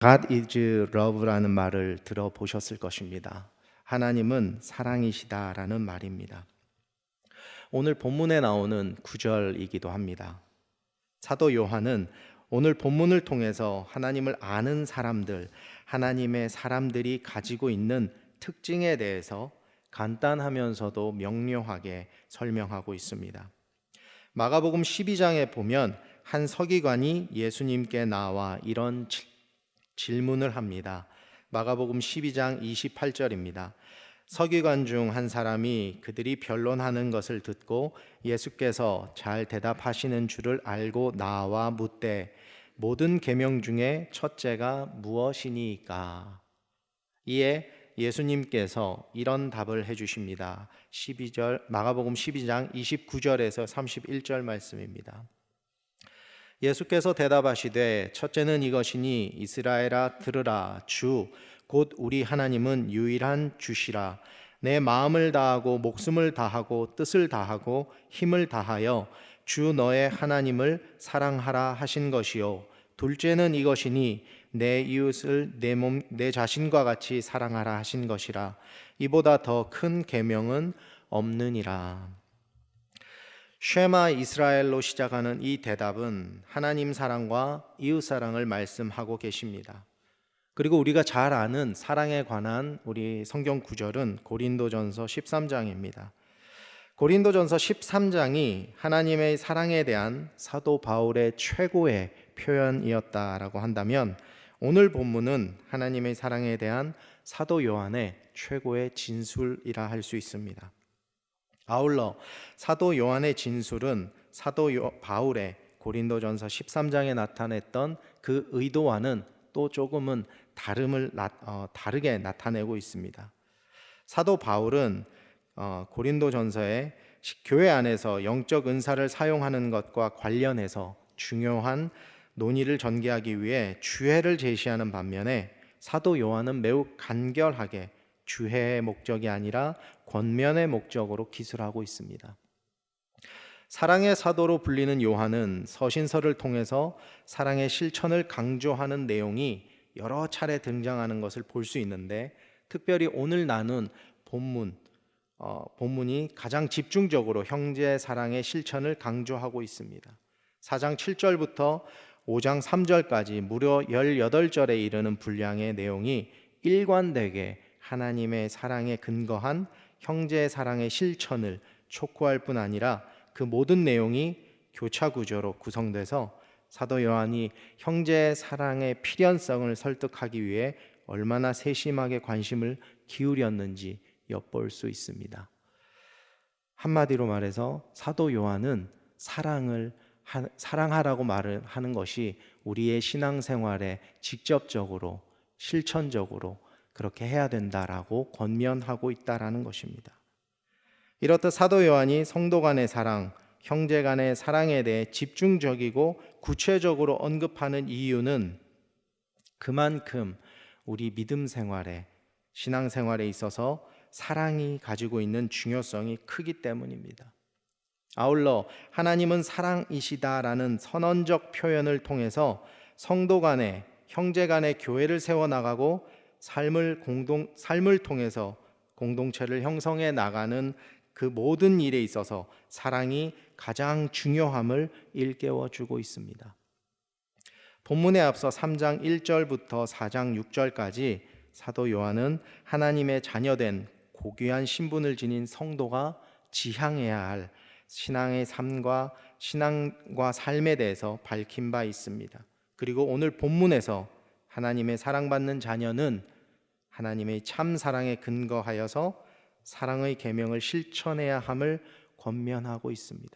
God is love라는 말을 들어보셨을 것입니다. 하나님은 사랑이시다라는 말입니다. 오늘 본문에 나오는 구절이기도 합니다. 사도 요한은 오늘 본문을 통해서 하나님을 아는 사람들, 하나님의 사람들이 가지고 있는 특징에 대해서 간단하면서도 명료하게 설명하고 있습니다. 마가복음 12장에 보면 한 서기관이 예수님께 나와 이런 질문을 합니다. 마가복음 12장 28절입니다. 서기관 중 한 사람이 그들이 변론하는 것을 듣고 예수께서 잘 대답하시는 줄을 알고 나와 묻되 모든 계명 중에 첫째가 무엇이니까? 이에 예수님께서 이런 답을 해주십니다. 마가복음 12장 29절에서 31절 말씀입니다. 예수께서 대답하시되 첫째는 이것이니 이스라엘아 들으라. 주 곧 우리 하나님은 유일한 주시라. 내 마음을 다하고 목숨을 다하고 뜻을 다하고 힘을 다하여 주 너의 하나님을 사랑하라 하신 것이요. 둘째는 이것이니 내 이웃을 내 자신과 같이 사랑하라 하신 것이라. 이보다 더 큰 계명은 없느니라. 쉐마 이스라엘로 시작하는 이 대답은 하나님 사랑과 이웃 사랑을 말씀하고 계십니다. 그리고 우리가 잘 아는 사랑에 관한 우리 성경 구절은 고린도전서 13장입니다. 고린도전서 13장이 하나님의 사랑에 대한 사도 바울의 최고의 표현이었다라고 한다면 오늘 본문은 하나님의 사랑에 대한 사도 요한의 최고의 진술이라 할 수 있습니다. 아울러 사도 요한의 진술은 사도 바울의 고린도전서 13장에 나타냈던 그 의도와는 또 조금은 다르게 나타내고 있습니다. 사도 바울은 고린도전서에 교회 안에서 영적 은사를 사용하는 것과 관련해서 중요한 논의를 전개하기 위해 주회를 제시하는 반면에 사도 요한은 매우 간결하게 주회의 목적이 아니라 권면의 목적으로 기술하고 있습니다. 사랑의 사도로 불리는 요한은 서신서를 통해서 사랑의 실천을 강조하는 내용이 여러 차례 등장하는 것을 볼 수 있는데 특별히 오늘 나눈 본문이 가장 집중적으로 형제 사랑의 실천을 강조하고 있습니다. 4장 7절부터 5장 3절까지 무려 18절에 이르는 분량의 내용이 일관되게 하나님의 사랑에 근거한 형제 사랑의 실천을 촉구할 뿐 아니라 그 모든 내용이 교차 구조로 구성돼서 사도 요한이 형제의 사랑의 필연성을 설득하기 위해 얼마나 세심하게 관심을 기울였는지 엿볼 수 있습니다. 한마디로 말해서 사도 요한은 사랑하라고 말을 하는 것이 우리의 신앙생활에 직접적으로 실천적으로 그렇게 해야 된다라고 권면하고 있다라는 것입니다. 이렇듯 사도 요한이 성도 간의 사랑, 형제 간의 사랑에 대해 집중적이고 구체적으로 언급하는 이유는 그만큼 우리 믿음 생활에, 신앙 생활에 있어서 사랑이 가지고 있는 중요성이 크기 때문입니다. 아울러 하나님은 사랑이시다라는 선언적 표현을 통해서 성도 간의, 형제 간의 교회를 세워나가고 삶을 통해서 공동체를 형성해 나가는 그 모든 일에 있어서 사랑이 가장 중요함을 일깨워 주고 있습니다. 본문에 앞서 3장 1절부터 4장 6절까지 사도 요한은 하나님의 자녀된 고귀한 신분을 지닌 성도가 지향해야 할 신앙의 삶과 삶에 대해서 밝힌 바 있습니다. 그리고 오늘 본문에서 하나님의 사랑받는 자녀는 하나님의 참 사랑에 근거하여서 사랑의 계명을 실천해야 함을 권면하고 있습니다.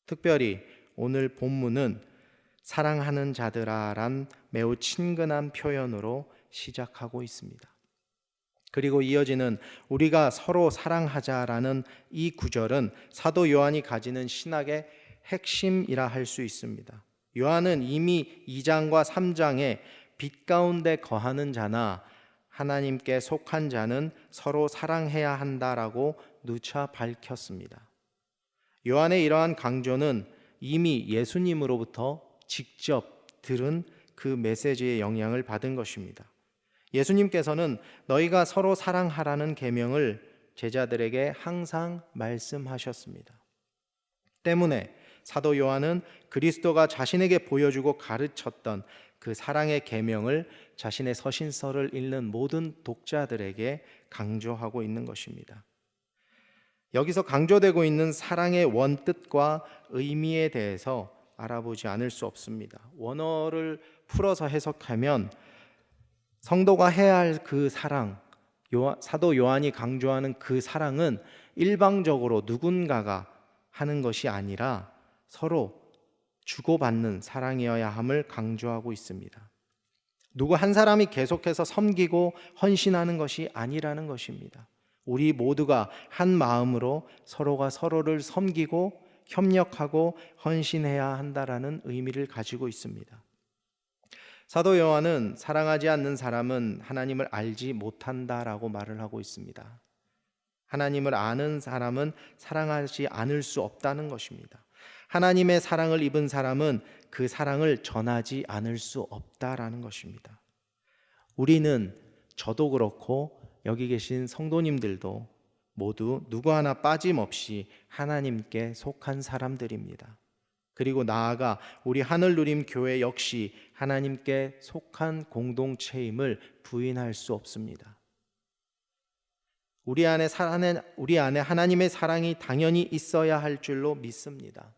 특별히 오늘 본문은 사랑하는 자들아란 매우 친근한 표현으로 시작하고 있습니다. 그리고 이어지는 우리가 서로 사랑하자라는 이 구절은 사도 요한이 가지는 신학의 핵심이라 할 수 있습니다. 요한은 이미 2장과 3장에 빛 가운데 거하는 자나 하나님께 속한 자는 서로 사랑해야 한다라고 누차 밝혔습니다. 요한의 이러한 강조는 이미 예수님으로부터 직접 들은 그 메시지의 영향을 받은 것입니다. 예수님께서는 너희가 서로 사랑하라는 계명을 제자들에게 항상 말씀하셨습니다. 때문에 사도 요한은 그리스도가 자신에게 보여주고 가르쳤던 그 사랑의 계명을 자신의 서신서를 읽는 모든 독자들에게 강조하고 있는 것입니다. 여기서 강조되고 있는 사랑의 원뜻과 의미에 대해서 알아보지 않을 수 없습니다. 원어를 풀어서 해석하면 성도가 해야 할 그 사랑, 사도 요한이 강조하는 그 사랑은 일방적으로 누군가가 하는 것이 아니라 서로 주고받는 사랑이어야 함을 강조하고 있습니다. 누구 한 사람이 계속해서 섬기고 헌신하는 것이 아니라는 것입니다. 우리 모두가 한 마음으로 서로가 서로를 섬기고 협력하고 헌신해야 한다라는 의미를 가지고 있습니다. 사도 요한은 사랑하지 않는 사람은 하나님을 알지 못한다라고 말을 하고 있습니다. 하나님을 아는 사람은 사랑하지 않을 수 없다는 것입니다. 하나님의 사랑을 입은 사람은 그 사랑을 전하지 않을 수 없다라는 것입니다. 우리는, 저도 그렇고 여기 계신 성도님들도 모두 누구 하나 빠짐없이 하나님께 속한 사람들입니다. 그리고 나아가 우리 하늘누림 교회 역시 하나님께 속한 공동체임을 부인할 수 없습니다. 우리 안에 하나님의 사랑이 당연히 있어야 할 줄로 믿습니다.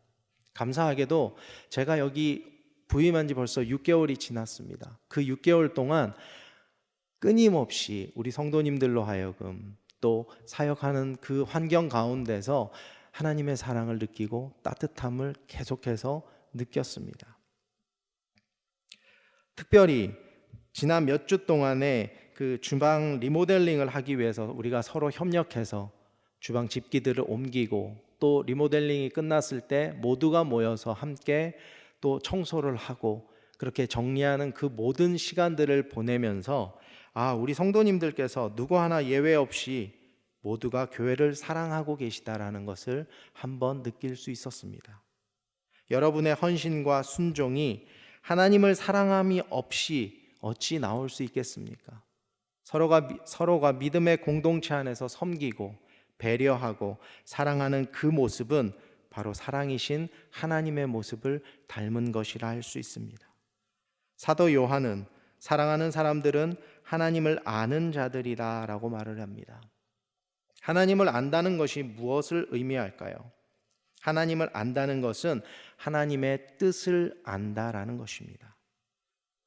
감사하게도 제가 여기 부임한 지 벌써 6개월이 지났습니다. 그 6개월 동안 끊임없이 우리 성도님들로 하여금 또 사역하는 그 환경 가운데서 하나님의 사랑을 느끼고 따뜻함을 계속해서 느꼈습니다. 특별히 지난 몇 주 동안에 그 주방 리모델링을 하기 위해서 우리가 서로 협력해서 주방 집기들을 옮기고 또 리모델링이 끝났을 때 모두가 모여서 함께 또 청소를 하고 그렇게 정리하는 그 모든 시간들을 보내면서 우리 성도님들께서 누구 하나 예외 없이 모두가 교회를 사랑하고 계시다라는 것을 한번 느낄 수 있었습니다. 여러분의 헌신과 순종이 하나님을 사랑함이 없이 어찌 나올 수 있겠습니까? 서로가 믿음의 공동체 안에서 섬기고 배려하고 사랑하는 그 모습은 바로 사랑이신 하나님의 모습을 닮은 것이라 할 수 있습니다. 사도 요한은 사랑하는 사람들은 하나님을 아는 자들이다라고 말을 합니다. 하나님을 안다는 것이 무엇을 의미할까요? 하나님을 안다는 것은 하나님의 뜻을 안다라는 것입니다.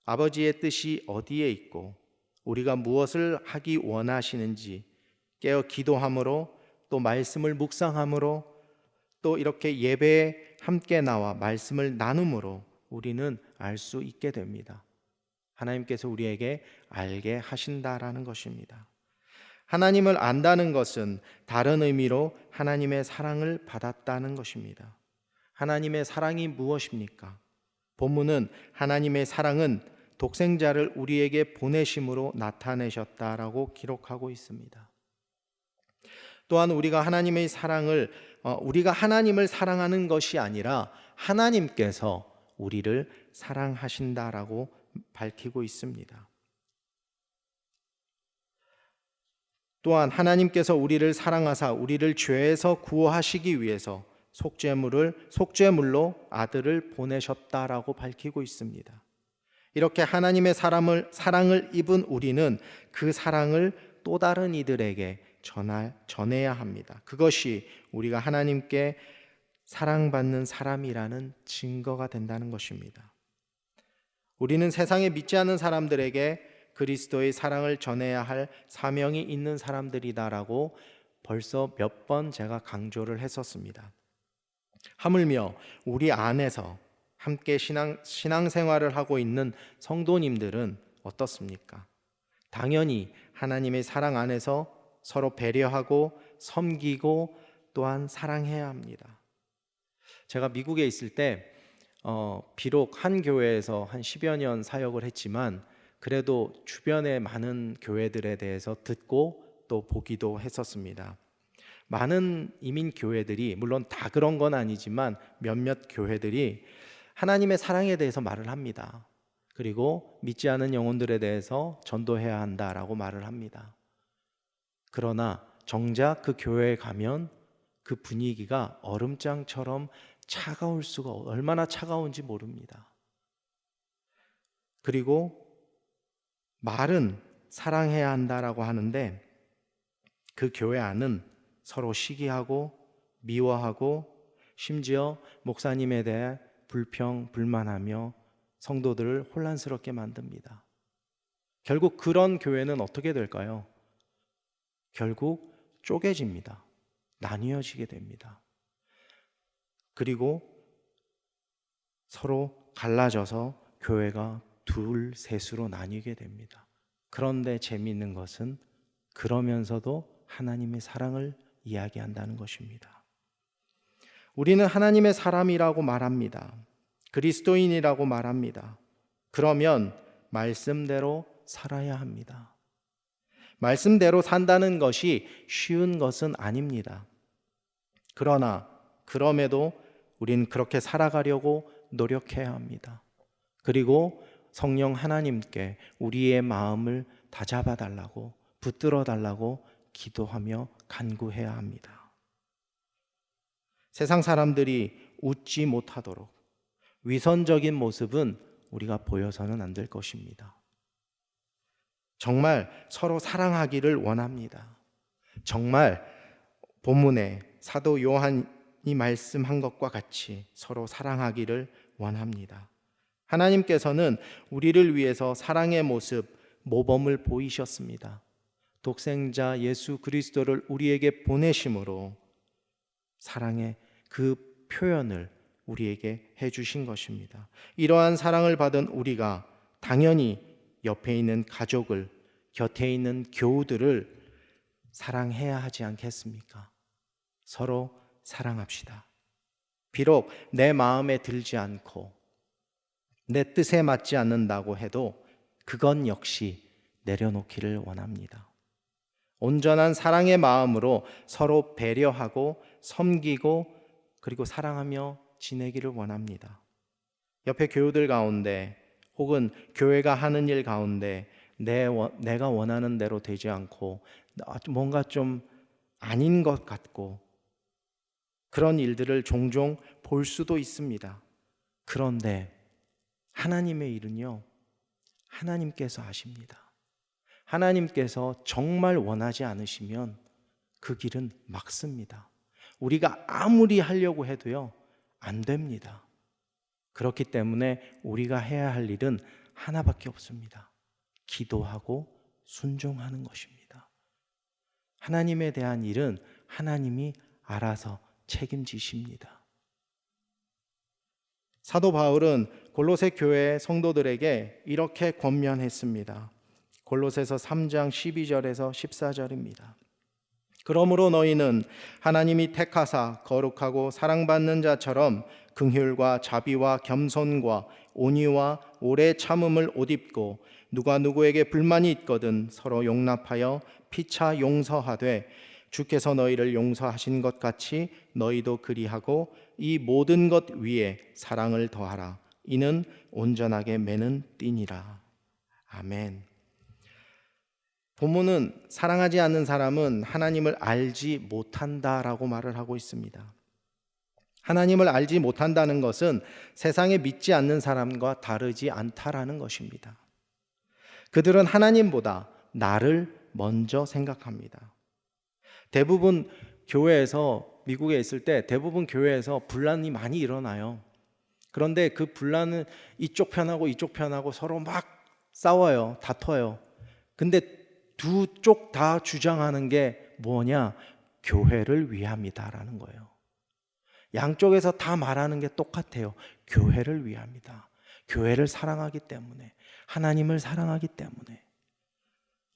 아버지의 뜻이 어디에 있고 우리가 무엇을 하기 원하시는지 깨어 기도함으로 또 말씀을 묵상함으로 또 이렇게 예배에 함께 나와 말씀을 나눔으로 우리는 알 수 있게 됩니다. 하나님께서 우리에게 알게 하신다라는 것입니다. 하나님을 안다는 것은 다른 의미로 하나님의 사랑을 받았다는 것입니다. 하나님의 사랑이 무엇입니까? 본문은 하나님의 사랑은 독생자를 우리에게 보내심으로 나타내셨다라고 기록하고 있습니다. 또한 우리가 하나님의 사랑을 우리가 하나님을 사랑하는 것이 아니라 하나님께서 우리를 사랑하신다라고 밝히고 있습니다. 또한 하나님께서 우리를 사랑하사 우리를 죄에서 구원하시기 위해서 속죄물로 아들을 보내셨다라고 밝히고 있습니다. 이렇게 하나님의 사랑을 입은 우리는 그 사랑을 또 다른 이들에게 전해야 합니다. 그것이 우리가 하나님께 사랑받는 사람이라는 증거가 된다는 것입니다. 우리는 세상에 믿지 않는 사람들에게 그리스도의 사랑을 전해야 할 사명이 있는 사람들이다라고 벌써 몇 번 제가 강조를 했었습니다. 하물며 우리 안에서 함께 신앙생활을 하고 있는 성도님들은 어떻습니까? 당연히 하나님의 사랑 안에서 서로 배려하고 섬기고 또한 사랑해야 합니다. 제가 미국에 있을 때 비록 한 교회에서 한 10여 년 사역을 했지만 그래도 주변의 많은 교회들에 대해서 듣고 또 보기도 했었습니다. 많은 이민 교회들이, 물론 다 그런 건 아니지만 몇몇 교회들이 하나님의 사랑에 대해서 말을 합니다. 그리고 믿지 않은 영혼들에 대해서 전도해야 한다라고 말을 합니다. 그러나 정작 그 교회에 가면 그 분위기가 얼음장처럼 차가울 수가 얼마나 차가운지 모릅니다. 그리고 말은 사랑해야 한다라고 하는데 그 교회 안은 서로 시기하고 미워하고 심지어 목사님에 대해 불평, 불만하며 성도들을 혼란스럽게 만듭니다. 결국 그런 교회는 어떻게 될까요? 결국 쪼개집니다. 나뉘어지게 됩니다. 그리고 서로 갈라져서 교회가 둘, 셋으로 나뉘게 됩니다. 그런데 재미있는 것은 그러면서도 하나님의 사랑을 이야기한다는 것입니다. 우리는 하나님의 사람이라고 말합니다. 그리스도인이라고 말합니다. 그러면 말씀대로 살아야 합니다. 말씀대로 산다는 것이 쉬운 것은 아닙니다. 그러나 그럼에도 우린 그렇게 살아가려고 노력해야 합니다. 그리고 성령 하나님께 우리의 마음을 다잡아 달라고, 붙들어 달라고 기도하며 간구해야 합니다. 세상 사람들이 웃지 못하도록 위선적인 모습은 우리가 보여서는 안 될 것입니다. 정말 서로 사랑하기를 원합니다. 정말 본문에 사도 요한이 말씀한 것과 같이 서로 사랑하기를 원합니다. 하나님께서는 우리를 위해서 사랑의 모습, 모범을 보이셨습니다. 독생자 예수 그리스도를 우리에게 보내심으로 사랑의 그 표현을 우리에게 해주신 것입니다. 이러한 사랑을 받은 우리가 당연히 옆에 있는 가족을, 곁에 있는 교우들을 사랑해야 하지 않겠습니까? 서로 사랑합시다. 비록 내 마음에 들지 않고 내 뜻에 맞지 않는다고 해도 그건 역시 내려놓기를 원합니다. 온전한 사랑의 마음으로 서로 배려하고 섬기고 그리고 사랑하며 지내기를 원합니다. 옆에 교우들 가운데 혹은 교회가 하는 일 가운데 내가 원하는 대로 되지 않고 뭔가 좀 아닌 것 같고 그런 일들을 종종 볼 수도 있습니다. 그런데 하나님의 일은요, 하나님께서 하십니다. 하나님께서 정말 원하지 않으시면 그 길은 막습니다. 우리가 아무리 하려고 해도요, 안 됩니다. 그렇기 때문에 우리가 해야 할 일은 하나밖에 없습니다. 기도하고 순종하는 것입니다. 하나님에 대한 일은 하나님이 알아서 책임지십니다. 사도 바울은 골로새 교회 성도들에게 이렇게 권면했습니다. 골로새서 3장 12절에서 14절입니다. 그러므로 너희는 하나님이 택하사 거룩하고 사랑받는 자처럼 긍휼과 자비와 겸손과 온유와 오래 참음을 옷 입고 누가 누구에게 불만이 있거든 서로 용납하여 피차 용서하되 주께서 너희를 용서하신 것 같이 너희도 그리하고 이 모든 것 위에 사랑을 더하라. 이는 온전하게 매는 띠니라. 아멘. 본문은 사랑하지 않는 사람은 하나님을 알지 못한다라고 말을 하고 있습니다. 하나님을 알지 못한다는 것은 세상에 믿지 않는 사람과 다르지 않다라는 것입니다. 그들은 하나님보다 나를 먼저 생각합니다. 대부분 교회에서, 미국에 있을 때 대부분 교회에서 분란이 많이 일어나요. 그런데 그 분란은 이쪽 편하고 이쪽 편하고 서로 막 싸워요. 다퉈요. 근데 두 쪽 다 주장하는 게 뭐냐? 교회를 위함이다라는 거예요. 양쪽에서 다 말하는 게 똑같아요. 교회를 위함이다. 교회를 사랑하기 때문에, 하나님을 사랑하기 때문에.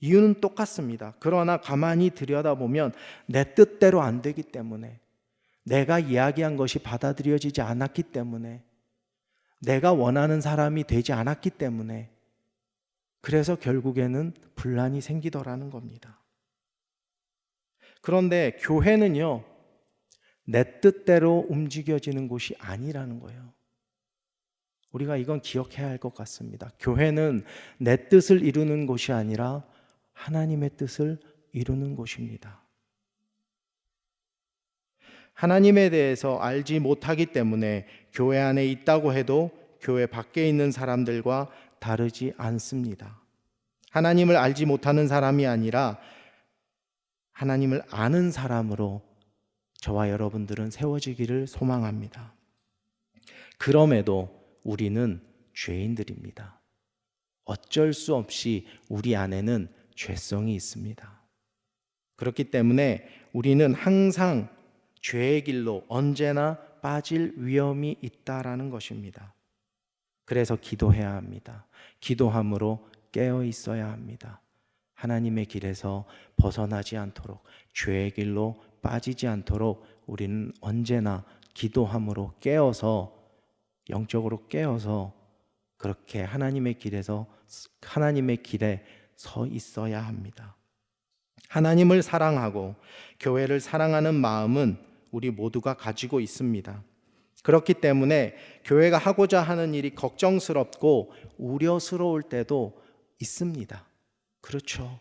이유는 똑같습니다. 그러나 가만히 들여다보면 내 뜻대로 안 되기 때문에, 내가 이야기한 것이 받아들여지지 않았기 때문에, 내가 원하는 사람이 되지 않았기 때문에, 그래서 결국에는 분란이 생기더라는 겁니다. 그런데 교회는요, 내 뜻대로 움직여지는 곳이 아니라는 거예요. 우리가 이건 기억해야 할 것 같습니다. 교회는 내 뜻을 이루는 곳이 아니라 하나님의 뜻을 이루는 곳입니다. 하나님에 대해서 알지 못하기 때문에 교회 안에 있다고 해도 교회 밖에 있는 사람들과 다르지 않습니다. 하나님을 알지 못하는 사람이 아니라 하나님을 아는 사람으로 저와 여러분들은 세워지기를 소망합니다. 그럼에도 우리는 죄인들입니다. 어쩔 수 없이 우리 안에는 죄성이 있습니다. 그렇기 때문에 우리는 항상 죄의 길로 언제나 빠질 위험이 있다라는 것입니다. 그래서 기도해야 합니다. 기도함으로 깨어 있어야 합니다. 하나님의 길에서 벗어나지 않도록, 죄의 길로 빠지지 않도록 우리는 언제나 기도함으로 깨어서, 영적으로 깨어서 그렇게 하나님의 길에 서 있어야 합니다. 하나님을 사랑하고 교회를 사랑하는 마음은 우리 모두가 가지고 있습니다. 그렇기 때문에 교회가 하고자 하는 일이 걱정스럽고 우려스러울 때도 있습니다. 그렇죠.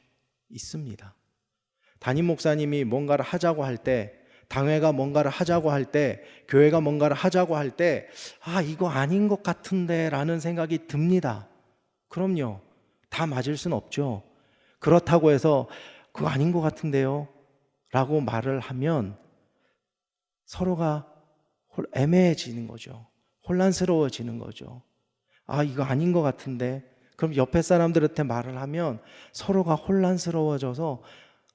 있습니다. 담임 목사님이 뭔가를 하자고 할 때, 당회가 뭔가를 하자고 할 때, 교회가 뭔가를 하자고 할 때, 이거 아닌 것 같은데 라는 생각이 듭니다. 그럼요. 다 맞을 수는 없죠. 그렇다고 해서 그거 아닌 것 같은데요 라고 말을 하면 서로가 애매해지는 거죠. 혼란스러워지는 거죠. 이거 아닌 것 같은데. 그럼 옆에 사람들한테 말을 하면 서로가 혼란스러워져서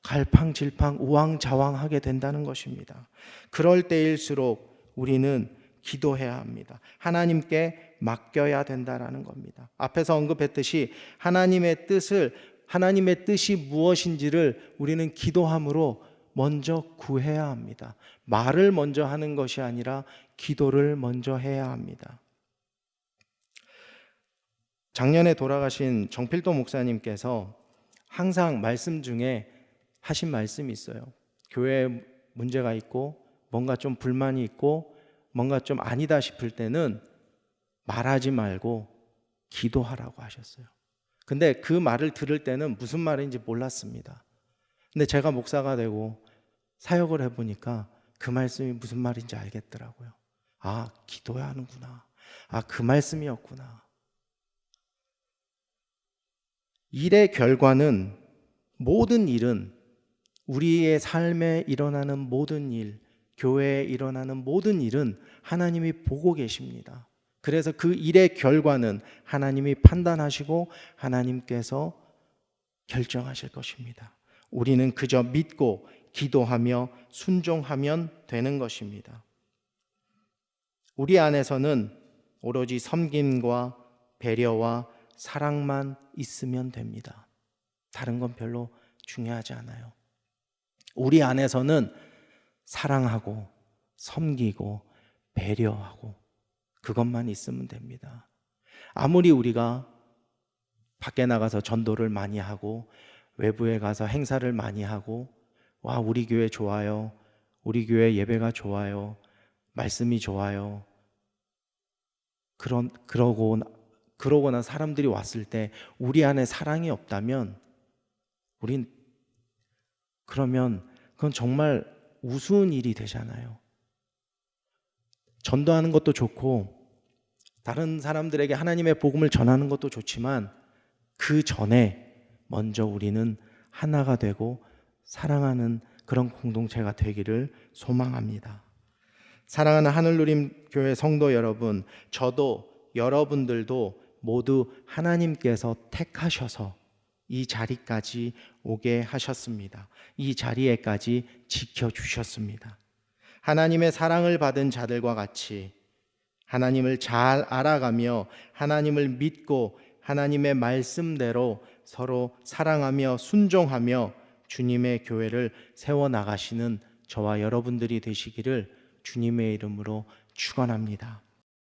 갈팡질팡 우왕좌왕하게 된다는 것입니다. 그럴 때일수록 우리는 기도해야 합니다. 하나님께 맡겨야 된다라는 겁니다. 앞에서 언급했듯이 하나님의 뜻이 무엇인지를 우리는 기도함으로 먼저 구해야 합니다. 말을 먼저 하는 것이 아니라 기도를 먼저 해야 합니다. 작년에 돌아가신 정필도 목사님께서 항상 말씀 중에 하신 말씀이 있어요. 교회에 문제가 있고 뭔가 좀 불만이 있고 뭔가 좀 아니다 싶을 때는 말하지 말고 기도하라고 하셨어요. 근데 그 말을 들을 때는 무슨 말인지 몰랐습니다. 근데 제가 목사가 되고 사역을 해보니까 그 말씀이 무슨 말인지 알겠더라고요. 기도해야 하는구나. 그 말씀이었구나. 일의 결과는, 모든 일은, 우리의 삶에 일어나는 모든 일, 교회에 일어나는 모든 일은 하나님이 보고 계십니다. 그래서 그 일의 결과는 하나님이 판단하시고 하나님께서 결정하실 것입니다. 우리는 그저 믿고 기도하며 순종하면 되는 것입니다. 우리 안에서는 오로지 섬김과 배려와 사랑만 있으면 됩니다. 다른 건 별로 중요하지 않아요. 우리 안에서는 사랑하고 섬기고 배려하고 그것만 있으면 됩니다. 아무리 우리가 밖에 나가서 전도를 많이 하고 외부에 가서 행사를 많이 하고 우리 교회 좋아요, 우리 교회 예배가 좋아요, 말씀이 좋아요, 그러거나 사람들이 왔을 때 우리 안에 사랑이 없다면 그러면 그건 정말 우스운 일이 되잖아요. 전도하는 것도 좋고 다른 사람들에게 하나님의 복음을 전하는 것도 좋지만 그 전에 먼저 우리는 하나가 되고 사랑하는 그런 공동체가 되기를 소망합니다. 사랑하는 하늘누림 교회 성도 여러분, 저도 여러분들도 모두 하나님께서 택하셔서 이 자리까지 오게 하셨습니다. 이 자리에까지 지켜주셨습니다. 하나님의 사랑을 받은 자들과 같이 하나님을 잘 알아가며 하나님을 믿고 하나님의 말씀대로 서로 사랑하며 순종하며 주님의 교회를 세워나가시는 저와 여러분들이 되시기를 주님의 이름으로 축원합니다.